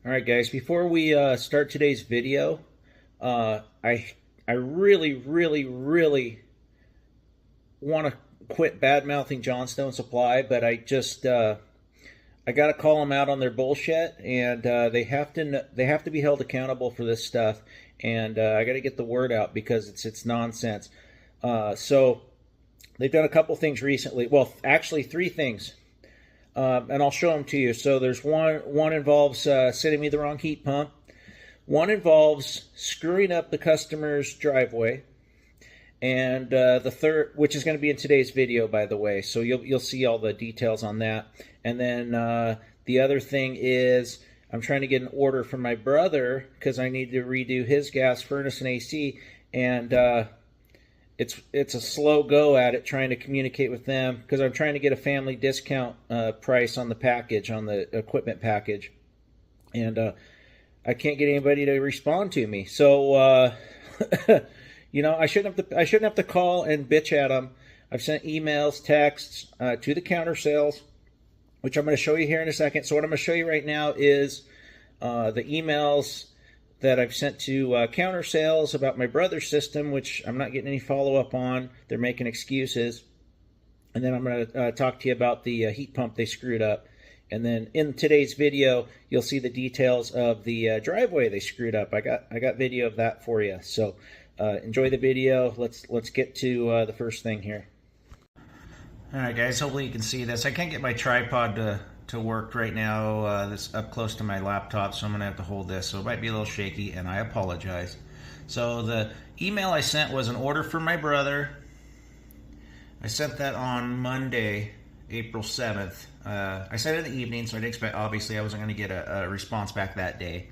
All right, guys. Before we start today's video, I really want to quit bad mouthing Johnstone Supply, but I got to call them out on their bullshit, and they have to be held accountable for this stuff, and I got to get the word out because it's nonsense. So they've done a couple things recently. Well, actually, three things. And I'll show them to you. So there's one involves sending me the wrong heat pump. One involves screwing up the customer's driveway, and the third, which is going to be in today's video, by the way. So you'll see all the details on that. And then the other thing is I'm trying to get an order from my brother because I need to redo his gas furnace and AC, and it's a slow go at it trying to communicate with them because I'm trying to get a family discount price on the package, on the equipment package, and I can't get anybody to respond to me. So I shouldn't have to call and bitch at them. I've sent emails, texts to the counter sales, which I'm going to show you here in a second. So what I'm going to show you right now is the emails that I've sent to counter sales about my brother's system, which I'm not getting any follow-up on. They're making excuses. And then I'm going to talk to you about the heat pump they screwed up. And then in today's video, you'll see the details of the driveway they screwed up. I got video of that for you. So enjoy the video. Let's get to the first thing here. All right, guys. Hopefully you can see this. I can't get my tripod to work right now. This up close to my laptop, so I'm gonna have to hold this, so it might be a little shaky, and I apologize. So the email I sent was an order for my brother. I sent that on Monday, April 7th. I sent it in the evening, so I didn't expect, obviously I wasn't gonna get a response back that day.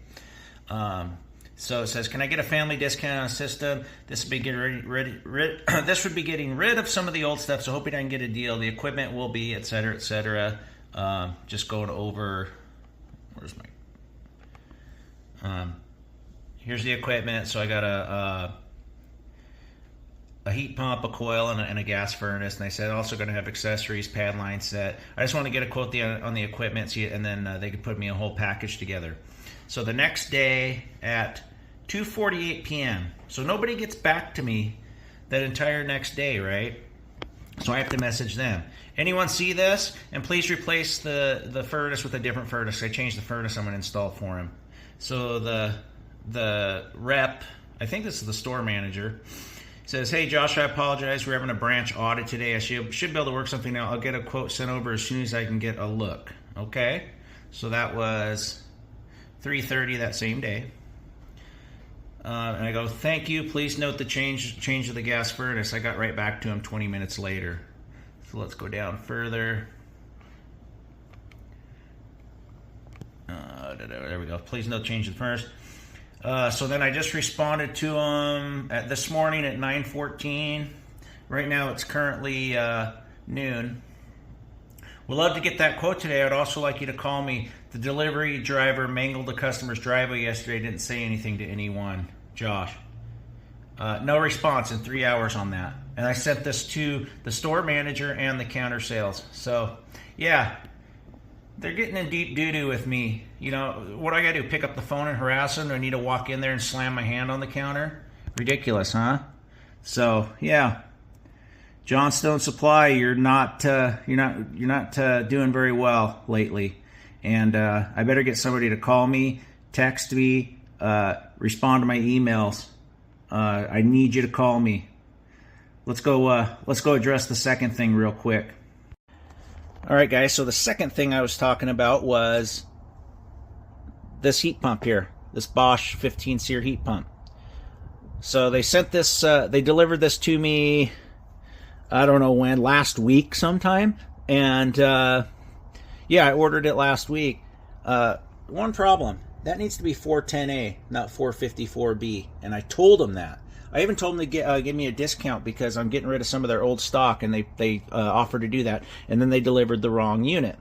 So it says, can I get a family discount on a system? This would be getting this would be getting rid of some of the old stuff, so hoping I can get a deal. The equipment will be, etc., etc. Just going over, where's my, here's the equipment. So I got a heat pump, a coil, and a gas furnace. And they said also going to have accessories, pad line set. I just want to get a quote on the equipment, and then they could put me a whole package together. So the next day at 2:48 p.m. So nobody gets back to me that entire next day, right? So I have to message them. Anyone see this? And please replace the furnace with a different furnace. I changed the furnace I'm going to install for him. So the rep, I think this is the store manager, says, hey Josh, I apologize. We're having a branch audit today. I should be able to work something out. I'll get a quote sent over as soon as I can get a look. Okay? So that was 3:30 that same day. And I go, thank you. Please note the change of the gas furnace. I got right back to him 20 minutes later. So let's go down further. There we go. Please note change of the furnace. So then I just responded to him this morning at 9:14. Right now it's currently noon. Would love to get that quote today. I'd also like you to call me. The delivery driver mangled the customer's driveway yesterday. Didn't say anything to anyone. Josh. No response in 3 hours on that. And I sent this to the store manager and the counter sales. So, yeah, they're getting in deep doo-doo with me. You know, what do I got to do? Pick up the phone and harass them? Do I need to walk in there and slam my hand on the counter? Ridiculous, huh? So, yeah. Johnstone Supply, you're not doing very well lately, and I better get somebody to call me, text me, respond to my emails. I need you to call me. Let's go address the second thing real quick. All right, guys. So the second thing I was talking about was this heat pump here, this Bosch 15 SEER heat pump. So they sent this. They delivered this to me. I don't know when, last week sometime, and yeah, I ordered it last week. One problem, that needs to be 410A, not 454B, and I told them that. I even told them to give me a discount because I'm getting rid of some of their old stock, and they offered to do that, and then they delivered the wrong unit.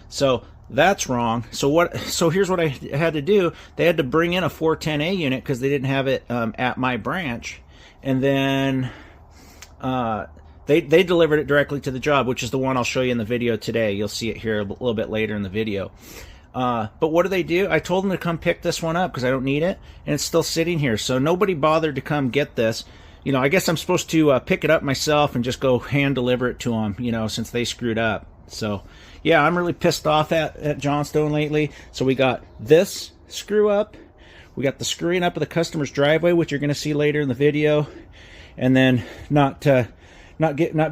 So that's wrong. So here's what I had to do. They had to bring in a 410A unit because they didn't have it at my branch, and then They delivered it directly to the job, which is the one I'll show you in the video today. You'll see it here a little bit later in the video. But what do? I told them to come pick this one up because I don't need it, and it's still sitting here. So nobody bothered to come get this. You know, I guess I'm supposed to pick it up myself and just go hand deliver it to them, you know, since they screwed up. So, yeah, I'm really pissed off at Johnstone lately. So we got this screw up. We got the screwing up of the customer's driveway, which you're going to see later in the video. And then not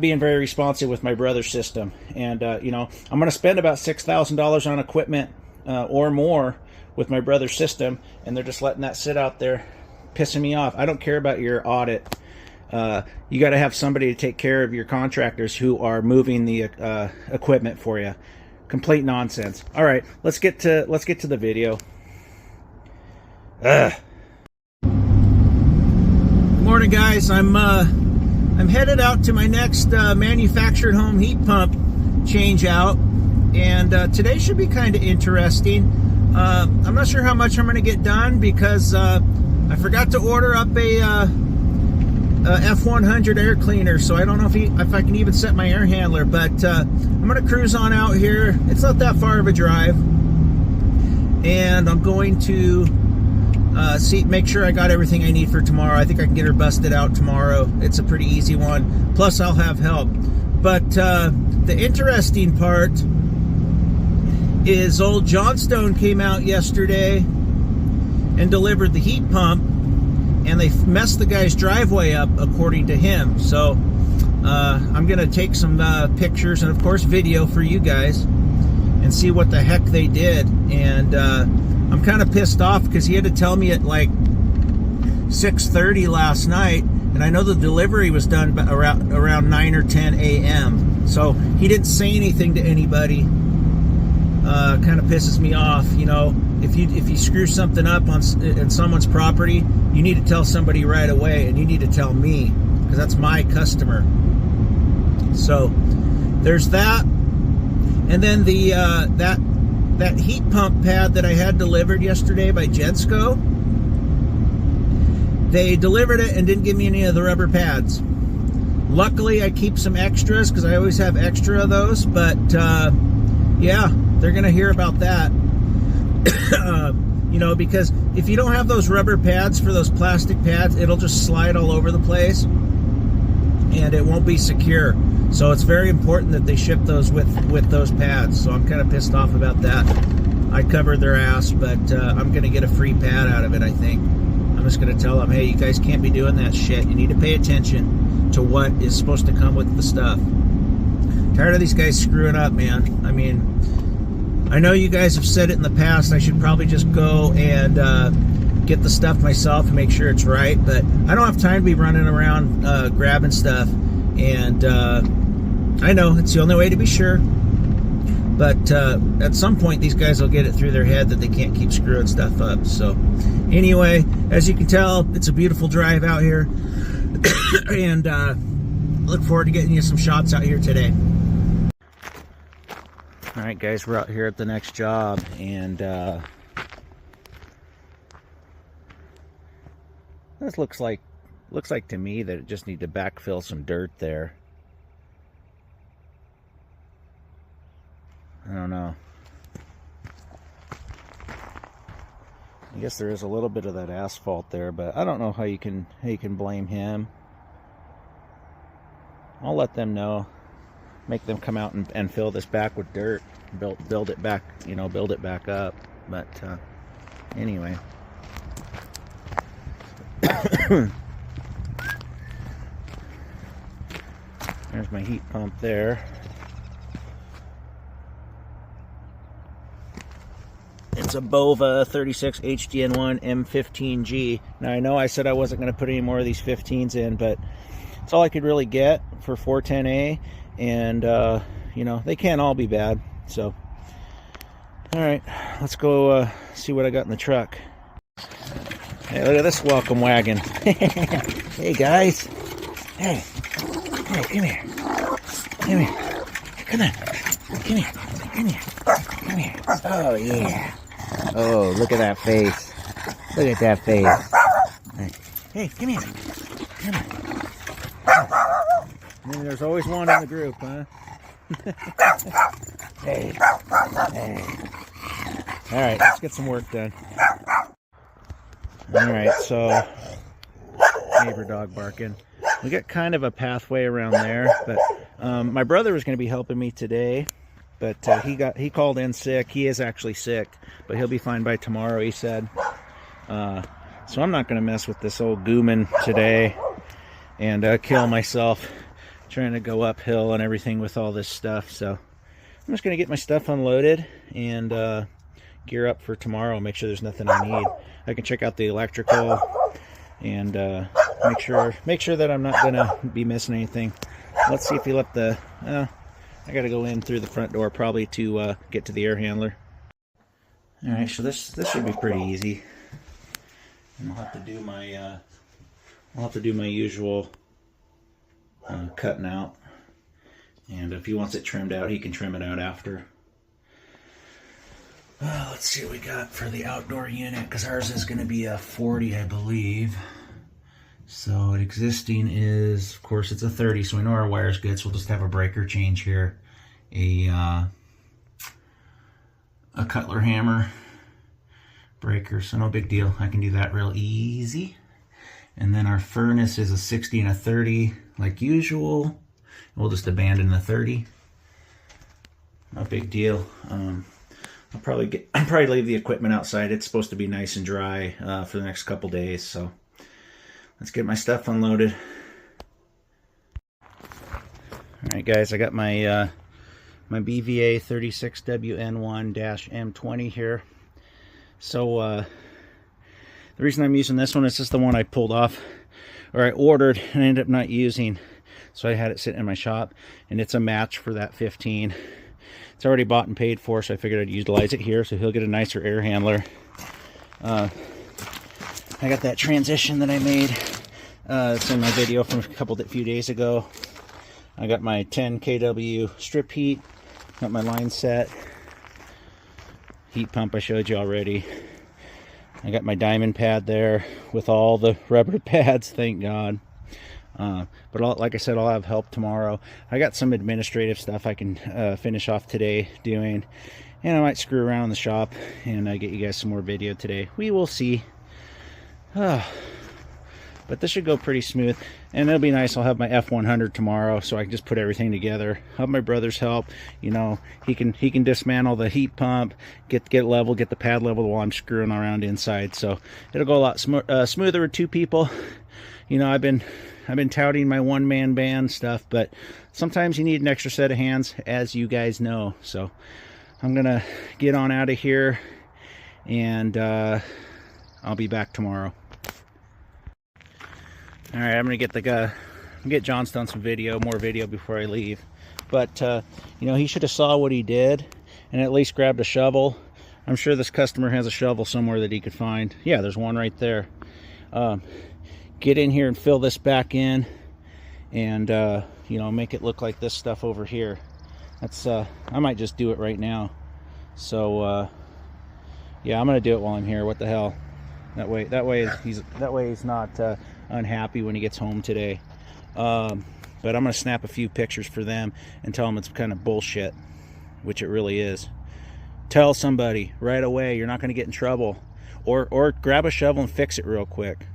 being very responsive with my brother's system. And, you know, I'm going to spend about $6,000 on equipment or more with my brother's system, and they're just letting that sit out there, pissing me off. I don't care about your audit. You got to have somebody to take care of your contractors who are moving the equipment for you. Complete nonsense. All right, let's get to the video. Good morning, guys. I'm headed out to my next manufactured home heat pump change out, and today should be kind of interesting. I'm not sure how much I'm going to get done because I forgot to order up a F100 air cleaner, so I don't know if I can even set my air handler, but I'm going to cruise on out here. It's not that far of a drive, and I'm going to make sure I got everything I need for tomorrow. I think I can get her busted out tomorrow. It's a pretty easy one. Plus, I'll have help. But the interesting part is old Johnstone came out yesterday and delivered the heat pump, and they messed the guy's driveway up, according to him. So I'm going to take some pictures and, of course, video for you guys and see what the heck they did. And I'm kind of pissed off because he had to tell me at like 6:30 last night, and I know the delivery was done around 9 or 10 a.m. So he didn't say anything to anybody. Kind of pisses me off. You know, if you screw something up in someone's property, you need to tell somebody right away, and you need to tell me because that's my customer. So there's that, and then the that heat pump pad that I had delivered yesterday by Jensco, they delivered it and didn't give me any of the rubber pads. Luckily, I keep some extras because I always have extra of those, but yeah, they're going to hear about that. You know, because if you don't have those rubber pads for those plastic pads, it'll just slide all over the place and it won't be secure. So it's very important that they ship those with those pads. So I'm kind of pissed off about that. I covered their ass, but I'm going to get a free pad out of it, I think. I'm just going to tell them, hey, you guys can't be doing that shit. You need to pay attention to what is supposed to come with the stuff. Tired of these guys screwing up, man. I mean, I know you guys have said it in the past. I should probably just go and get the stuff myself and make sure it's right. But I don't have time to be running around grabbing stuff. And I know it's the only way to be sure. But at some point, these guys will get it through their head that they can't keep screwing stuff up. So anyway, as you can tell, it's a beautiful drive out here. And look forward to getting you some shots out here today. All right, guys, we're out here at the next job, and this looks like to me that it just need to backfill some dirt there. I don't know. I guess there is a little bit of that asphalt there, but I don't know how you can blame him. I'll let them know. Make them come out and fill this back with dirt, build it back, you know, build it back up. But anyway, there's my heat pump there. It's a Bova 36 HDN1 M15G. Now I know I said I wasn't going to put any more of these 15s in, but it's all I could really get for 410A. And you know, they can't all be bad. So all right, let's go see what I got in the truck. Hey, look at this welcome wagon. Hey guys, hey, come here, come here, come here. Oh yeah, oh, look at that face, look at that face. Hey, come here, come here. And there's always one in the group, huh? Hey, hey. Alright, let's get some work done. Alright, so neighbor dog barking. We got kind of a pathway around there, but my brother was going to be helping me today, but he called in sick. He is actually sick, but he'll be fine by tomorrow, he said. So I'm not going to mess with this old gooman today and kill myself trying to go uphill and everything with all this stuff. So I'm just going to get my stuff unloaded and gear up for tomorrow. Make sure there's nothing I need. I can check out the electrical and make sure that I'm not going to be missing anything. Let's see if he left the... I got to go in through the front door probably to get to the air handler. All right, so this should be pretty easy. And I'll have to do my usual cutting out. And if he wants it trimmed out, he can trim it out after. Let's see what we got for the outdoor unit, because ours is going to be a 40, I believe. So existing is, of course, it's a 30, so we know our wire's good, so we'll just have a breaker change here. A Cutler hammer breaker, so no big deal. I can do that real easy. And then our furnace is a 60 and a 30 like usual. We'll just abandon the 30. No big deal. I'll probably leave the equipment outside. It's supposed to be nice and dry for the next couple days, so let's get my stuff unloaded. Alright guys, I got my my BVA 36WN1-M20 here. So the reason I'm using this one is just the one I pulled off, or I ordered and ended up not using. So I had it sitting in my shop, and it's a match for that 15. It's already bought and paid for, so I figured I'd utilize it here, so he'll get a nicer air handler. I got that transition that I made. It's in my video from a few days ago. I got my 10 kW strip heat, got my line set, heat pump I showed you already. I got my diamond pad there with all the rubber pads, thank God. But like I said, I'll have help tomorrow. I got some administrative stuff I can finish off today doing, and I might screw around in the shop and get you guys some more video today. We will see. But this should go pretty smooth, and it'll be nice. I'll have my F100 tomorrow, so I can just put everything together. I'll have my brother's help. You know, he can dismantle the heat pump, get level, get the pad level while I'm screwing around inside. So it'll go a lot smoother with two people. You know, I've been touting my one-man band stuff, but sometimes you need an extra set of hands, as you guys know. So I'm gonna get on out of here, and I'll be back tomorrow. All right, I'm gonna get Johnstone some more video before I leave. But you know, he should have saw what he did and at least grabbed a shovel. I'm sure this customer has a shovel somewhere that he could find. Yeah, there's one right there. Get in here and fill this back in, and you know, make it look like this stuff over here. That's I might just do it right now. So yeah, I'm gonna do it while I'm here. What the hell? That way he's not unhappy when he gets home today. But I'm gonna snap a few pictures for them and tell them it's kind of bullshit, which it really is. Tell somebody right away. You're not gonna get in trouble, or grab a shovel and fix it real quick.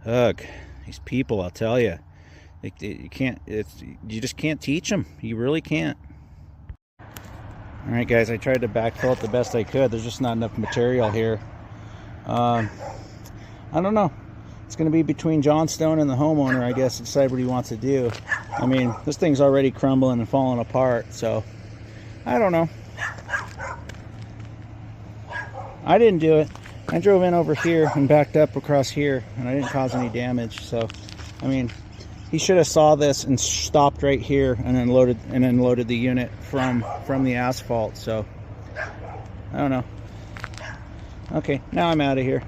Ugh, these people, I'll tell you, you just can't teach them. You really can't. All right, guys, I tried to backfill it the best I could. There's just not enough material here. I don't know. It's going to be between Johnstone and the homeowner, I guess, to decide what he wants to do. I mean, this thing's already crumbling and falling apart, so I don't know. I didn't do it. I drove in over here and backed up across here, and I didn't cause any damage. So, I mean, he should have saw this and stopped right here and then loaded the unit from the asphalt. So, I don't know. Okay, now I'm out of here.